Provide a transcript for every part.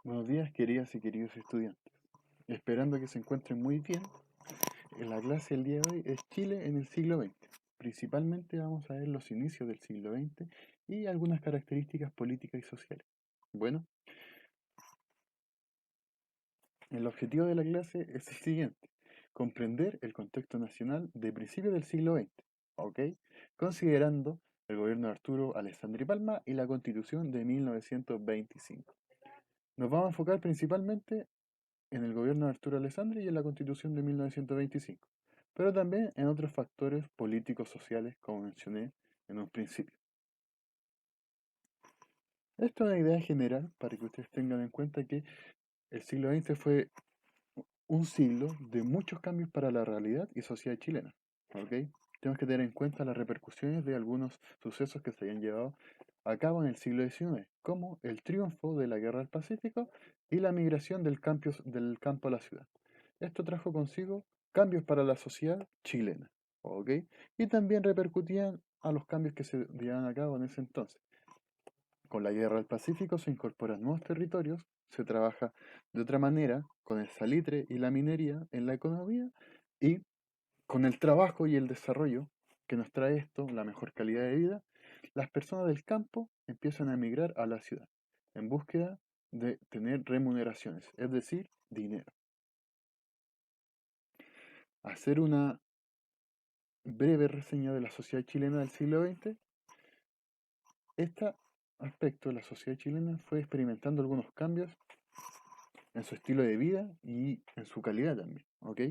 Buenos días, queridas y queridos estudiantes. Esperando que se encuentren muy bien, en la clase del día de hoy es Chile en el siglo XX. Principalmente vamos a ver los inicios del siglo XX y algunas características políticas y sociales. Bueno, el objetivo de la clase es el siguiente: comprender el contexto nacional de principios del siglo XX, ¿ok? Considerando el gobierno de Arturo Alessandri Palma y la Constitución de 1925. Nos vamos a enfocar principalmente en el gobierno de Arturo Alessandri y en la Constitución de 1925, pero también en otros factores políticos sociales, como mencioné en un principio. Esto es una idea general para que ustedes tengan en cuenta que el siglo XX fue un siglo de muchos cambios para la realidad y sociedad chilena. ¿Ok? Tenemos que tener en cuenta las repercusiones de algunos sucesos que se habían llevado a cabo en el siglo XIX, como el triunfo de la Guerra del Pacífico y la migración del campo a la ciudad. Esto trajo consigo cambios para la sociedad chilena, ¿ok? Y también repercutían a los cambios que se llevaban a cabo en ese entonces. Con la Guerra del Pacífico se incorporan nuevos territorios, se trabaja de otra manera con el salitre y la minería en la economía y con el trabajo y el desarrollo que nos trae esto, la mejor calidad de vida, las personas del campo empiezan a emigrar a la ciudad en búsqueda de tener remuneraciones, es decir, dinero. Hacer una breve reseña de la sociedad chilena del siglo XX, este aspecto de la sociedad chilena fue experimentando algunos cambios en su estilo de vida y en su calidad también, ¿ok?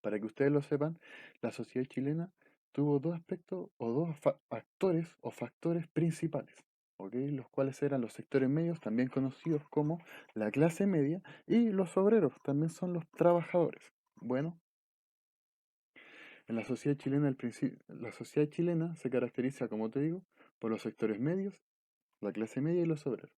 Para que ustedes lo sepan, la sociedad chilena tuvo dos aspectos o actores o factores principales, ¿ok? Los cuales eran los sectores medios, también conocidos como la clase media, y los obreros, también son los trabajadores. Bueno, en la sociedad chilena, la sociedad chilena se caracteriza, como te digo, por los sectores medios, la clase media y los obreros.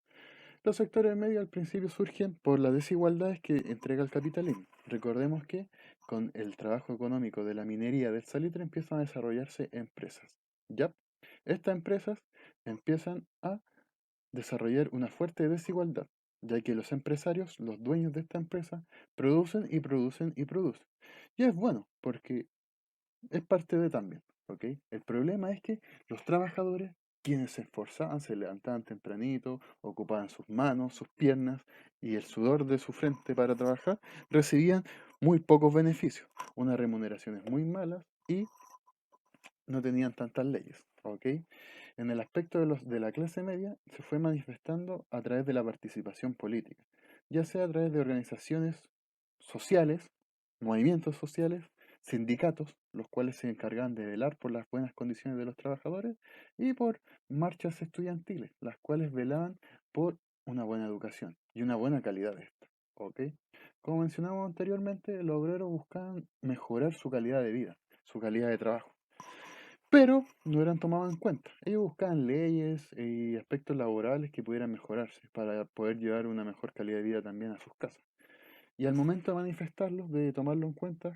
Los sectores medios al principio surgen por las desigualdades que entrega el capitalismo. Recordemos que con el trabajo económico de la minería del salitre empiezan a desarrollarse empresas. ¿Ya? Estas empresas empiezan a desarrollar una fuerte desigualdad, ya que los empresarios, los dueños de esta empresa, producen y producen y producen. Y es bueno, porque es parte de también, ¿ok? El problema es que los trabajadores, quienes se esforzaban, se levantaban tempranito, ocupaban sus manos, sus piernas y el sudor de su frente para trabajar, recibían muy pocos beneficios, unas remuneraciones muy malas y no tenían tantas leyes, ¿ok? En el aspecto de la clase media se fue manifestando a través de la participación política, ya sea a través de organizaciones sociales, movimientos sociales, sindicatos, los cuales se encargan de velar por las buenas condiciones de los trabajadores, y por marchas estudiantiles, las cuales velaban por una buena educación y una buena calidad de esta, ¿ok? Como mencionamos anteriormente, los obreros buscaban mejorar su calidad de vida, su calidad de trabajo, pero no eran tomados en cuenta. Ellos buscaban leyes y aspectos laborales que pudieran mejorarse para poder llevar una mejor calidad de vida también a sus casas. Y al momento de manifestarlos, de tomarlo en cuenta,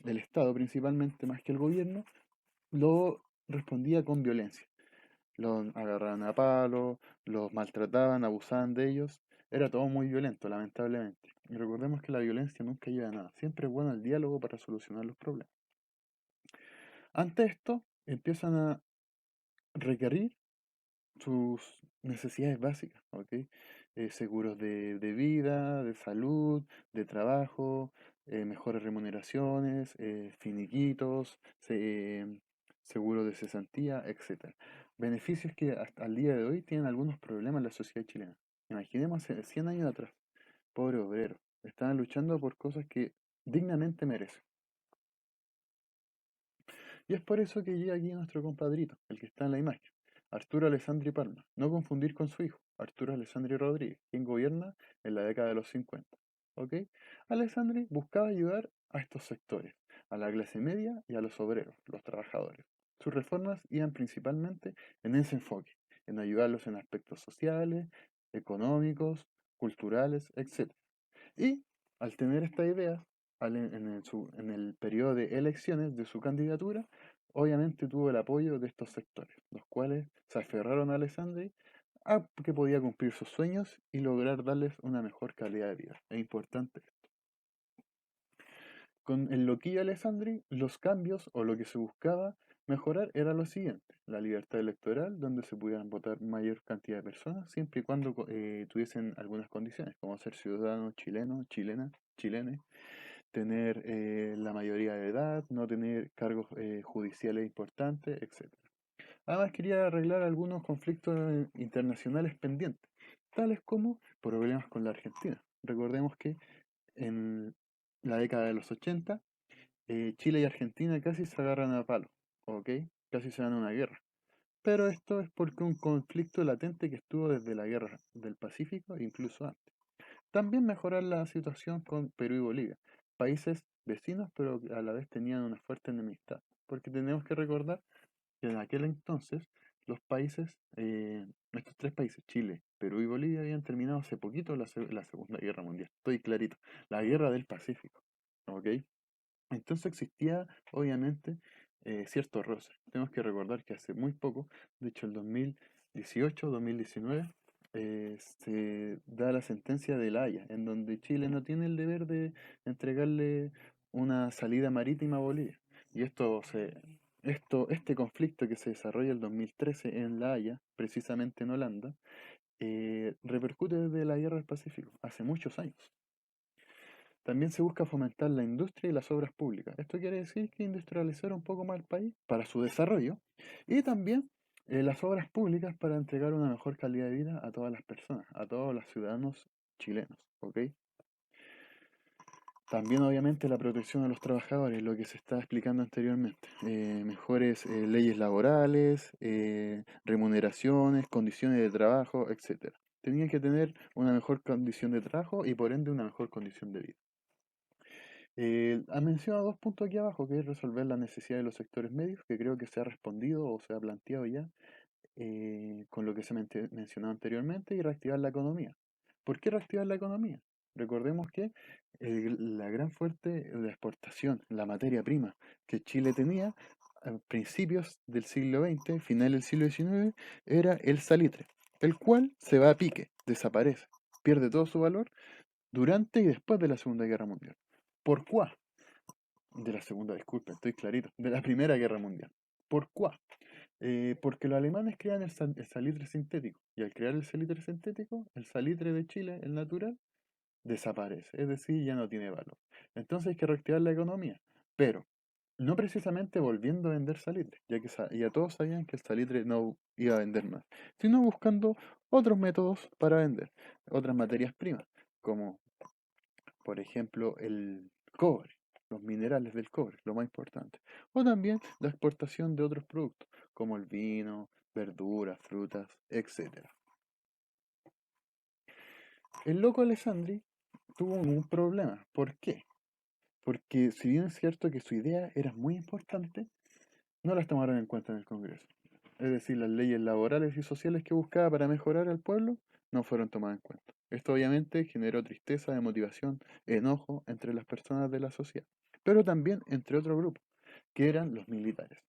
el Estado principalmente, más que el gobierno, lo respondía con violencia. Los agarraban a palos, los maltrataban, abusaban de ellos. Era todo muy violento, lamentablemente. Y recordemos que la violencia nunca lleva a nada. Siempre es bueno el diálogo para solucionar los problemas. Ante esto, empiezan a requerir sus necesidades básicas, ¿ok? Seguros de vida, de salud, de trabajo, mejores remuneraciones, finiquitos, seguros de cesantía, etcétera. Beneficios que hasta el día de hoy tienen algunos problemas en la sociedad chilena. Imaginemos hace 100 años atrás, pobres obreros, estaban luchando por cosas que dignamente merecen. Y es por eso que llega aquí nuestro compadrito, el que está en la imagen, Arturo Alessandri Palma. No confundir con su hijo, Arturo Alessandri Rodríguez, quien gobierna en la década de los 50. ¿Ok? Alessandri buscaba ayudar a estos sectores, a la clase media y a los obreros, los trabajadores. Sus reformas iban principalmente en ese enfoque, en ayudarlos en aspectos sociales, económicos, culturales, etc. Y al tener esta idea, en el periodo de elecciones de su candidatura, obviamente tuvo el apoyo de estos sectores, los cuales se aferraron a Alessandri a que podía cumplir sus sueños y lograr darles una mejor calidad de vida. Es importante. Con el loquillo Alessandri, los cambios o lo que se buscaba mejorar era lo siguiente: la libertad electoral, donde se pudieran votar mayor cantidad de personas, siempre y cuando tuviesen algunas condiciones, como ser ciudadano chileno, chilena, chilene, tener la mayoría de edad, no tener cargos judiciales importantes, etc. Además quería arreglar algunos conflictos internacionales pendientes, tales como problemas con la Argentina. Recordemos que en la década de los 80 Chile y Argentina casi se agarran a palo, ¿ok? Casi se dan una guerra. Pero esto es porque un conflicto latente que estuvo desde la guerra del Pacífico, incluso antes. También mejorar la situación con Perú y Bolivia, países vecinos pero que a la vez tenían una fuerte enemistad. Porque tenemos que recordar que en aquel entonces los países, estos tres países, Chile, Perú y Bolivia, habían terminado hace poquito la Segunda Guerra Mundial. Estoy clarito, la Guerra del Pacífico, ¿ok? Entonces existía, obviamente, cierto roce. Tenemos que recordar que hace muy poco, de hecho el 2018, 2019, se da la sentencia de La Haya, en donde Chile no tiene el deber de entregarle una salida marítima a Bolivia. Y este conflicto que se desarrolla el 2013 en La Haya, precisamente en Holanda, repercute desde la Guerra del Pacífico, hace muchos años. También se busca fomentar la industria y las obras públicas. Esto quiere decir que industrializar un poco más el país para su desarrollo y también las obras públicas para entregar una mejor calidad de vida a todas las personas, a todos los ciudadanos chilenos, ¿ok? También obviamente la protección a los trabajadores, lo que se está explicando anteriormente. Mejores leyes laborales, remuneraciones, condiciones de trabajo, etcétera. Tenían que tener una mejor condición de trabajo y por ende una mejor condición de vida. Ha mencionado dos puntos aquí abajo, que es resolver la necesidad de los sectores medios, que creo que se ha respondido o se ha planteado ya con lo que se mencionó anteriormente, y reactivar la economía. ¿Por qué reactivar la economía? Recordemos que la gran fuerte de la exportación, la materia prima que Chile tenía a principios del siglo XX, final del siglo XIX, era el salitre, el cual se va a pique, desaparece, pierde todo su valor durante y después de la Segunda Guerra Mundial. ¿Por qué? De la Segunda, disculpe, estoy clarito. De la Primera Guerra Mundial. ¿Por qué? Porque los alemanes crean el salitre sintético. Y al crear el salitre sintético, el salitre de Chile, el natural, desaparece. Es decir, ya no tiene valor. Entonces hay que reactivar la economía. Pero no precisamente volviendo a vender salitre, ya que ya todos sabían que el salitre no iba a vender más, sino buscando otros métodos para vender, otras materias primas, como por ejemplo, el cobre, los minerales del cobre, lo más importante. O también la exportación de otros productos, como el vino, verduras, frutas, etc. El loco Alessandri tuvo un problema. ¿Por qué? Porque si bien es cierto que su idea era muy importante, no las tomaron en cuenta en el Congreso. Es decir, las leyes laborales y sociales que buscaba para mejorar al pueblo no fueron tomadas en cuenta. Esto obviamente generó tristeza, demotivación, enojo entre las personas de la sociedad, pero también entre otro grupo, que eran los militares.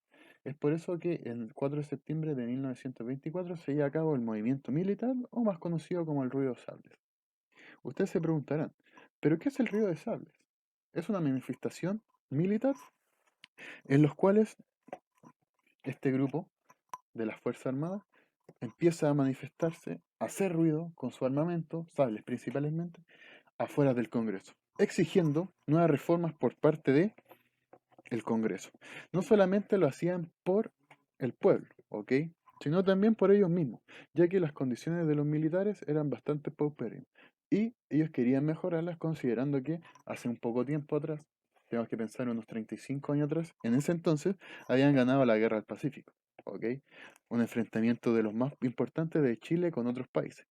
Es por eso que el 4 de septiembre de 1924 se lleva a cabo el movimiento militar, o más conocido como el Ruido de Sables. Ustedes se preguntarán, ¿pero qué es el Ruido de Sables? Es una manifestación militar en los cuales este grupo de las Fuerzas Armadas empieza a manifestarse, a hacer ruido con su armamento, sables principalmente, afuera del Congreso, exigiendo nuevas reformas por parte de el Congreso. No solamente lo hacían por el pueblo, ¿ok? Sino también por ellos mismos, ya que las condiciones de los militares eran bastante paupérrimas. Y ellos querían mejorarlas considerando que hace un poco tiempo atrás, tenemos que pensar unos 35 años atrás, en ese entonces habían ganado la Guerra del Pacífico, ¿ok? Un enfrentamiento de los más importantes de Chile con otros países.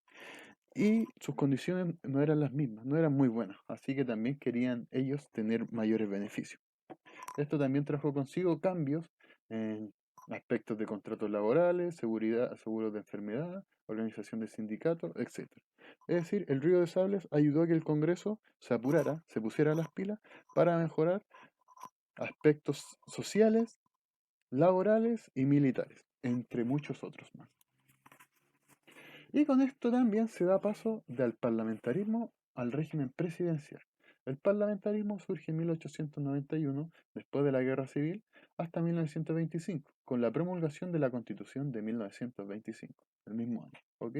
Y sus condiciones no eran las mismas, no eran muy buenas, así que también querían ellos tener mayores beneficios. Esto también trajo consigo cambios en aspectos de contratos laborales, seguridad, seguros de enfermedad, organización de sindicatos, etc. Es decir, el Río de Sables ayudó a que el Congreso se apurara, se pusiera las pilas para mejorar aspectos sociales, laborales y militares, entre muchos otros más. Y con esto también se da paso del parlamentarismo al régimen presidencial. El parlamentarismo surge en 1891, después de la Guerra Civil, hasta 1925, con la promulgación de la Constitución de 1925, el mismo año. ¿Ok?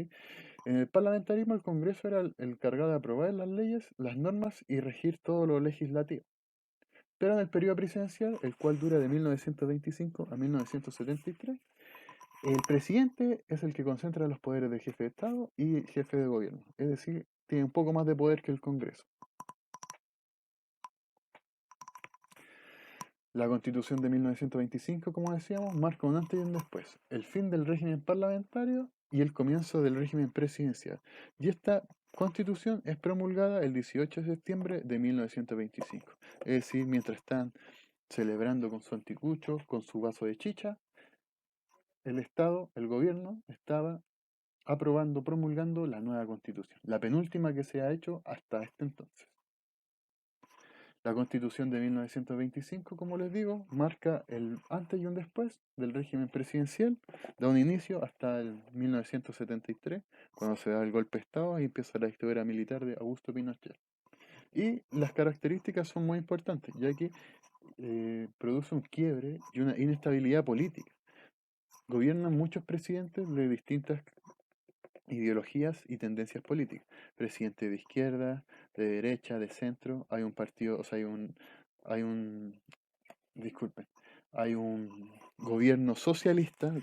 En el parlamentarismo el Congreso era el encargado de aprobar las leyes, las normas y regir todo lo legislativo. Pero en el periodo presidencial, el cual dura de 1925 a 1973, el presidente es el que concentra los poderes del jefe de Estado y jefe de gobierno. Es decir, tiene un poco más de poder que el Congreso. La Constitución de 1925, como decíamos, marca un antes y un después. El fin del régimen parlamentario y el comienzo del régimen presidencial. Y esta Constitución es promulgada el 18 de septiembre de 1925. Es decir, mientras están celebrando con su anticucho, con su vaso de chicha, el Estado, el gobierno, estaba aprobando, promulgando la nueva Constitución, la penúltima que se ha hecho hasta este entonces. La Constitución de 1925, como les digo, marca el antes y un después del régimen presidencial, da un inicio hasta el 1973, cuando se da el golpe de Estado y empieza la dictadura militar de Augusto Pinochet. Y las características son muy importantes, ya que produce un quiebre y una inestabilidad política. Gobiernan muchos presidentes de distintas ideologías y tendencias políticas. Presidente de izquierda, de derecha, de centro, hay un partido, o sea, hay un, disculpen, hay un gobierno socialista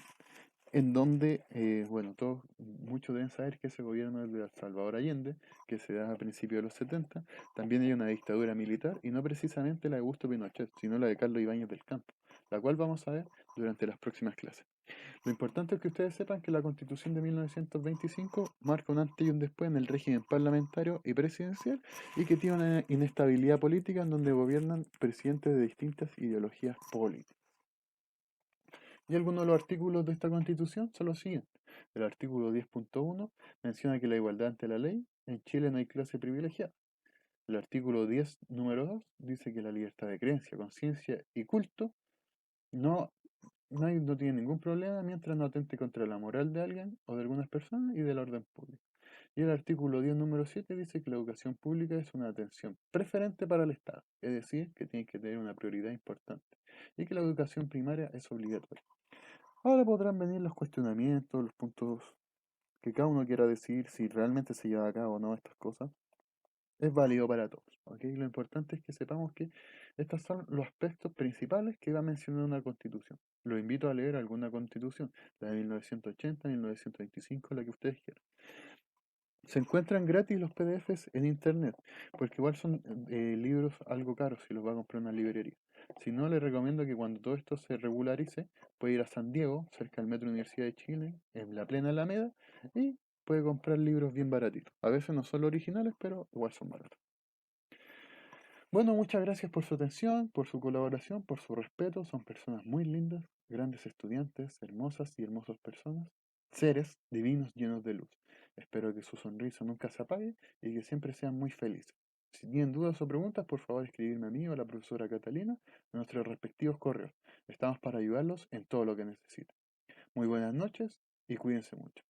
en donde, bueno, todos, muchos deben saber que ese gobierno es de Salvador Allende, que se da a principios de los 70. También hay una dictadura militar, y no precisamente la de Augusto Pinochet, sino la de Carlos Ibáñez del Campo, la cual vamos a ver durante las próximas clases. Lo importante es que ustedes sepan que la Constitución de 1925 marca un antes y un después en el régimen parlamentario y presidencial y que tiene una inestabilidad política en donde gobiernan presidentes de distintas ideologías políticas. Y algunos de los artículos de esta Constitución son los siguientes. El artículo 10.1 menciona que la igualdad ante la ley, en Chile no hay clase privilegiada. El artículo 10, número 2, dice que la libertad de creencia, conciencia y culto no no tiene ningún problema mientras no atente contra la moral de alguien o de algunas personas y del orden público. Y el artículo 10, número 7 dice que la educación pública es una atención preferente para el Estado, es decir, que tiene que tener una prioridad importante y que la educación primaria es obligatoria. Ahora podrán venir los cuestionamientos, los puntos que cada uno quiera decir si realmente se lleva a cabo o no estas cosas. Es válido para todos, ¿ok? Lo importante es que sepamos que estos son los aspectos principales que va a mencionar una constitución. Los invito a leer alguna constitución, la de 1980, 1925, la que ustedes quieran. Se encuentran gratis los PDFs en internet, porque igual son libros algo caros si los va a comprar en una librería. Si no, les recomiendo que cuando todo esto se regularice, puede ir a San Diego, cerca del Metro Universidad de Chile, en la plena Alameda, y puede comprar libros bien baratitos. A veces no son los originales, pero igual son baratos. Bueno, muchas gracias por su atención, por su colaboración, por su respeto. Son personas muy lindas, grandes estudiantes, hermosas y hermosas personas, seres divinos llenos de luz. Espero que su sonrisa nunca se apague y que siempre sean muy felices. Si tienen dudas o preguntas, por favor escribirme a mí o a la profesora Catalina en nuestros respectivos correos. Estamos para ayudarlos en todo lo que necesiten. Muy buenas noches y cuídense mucho.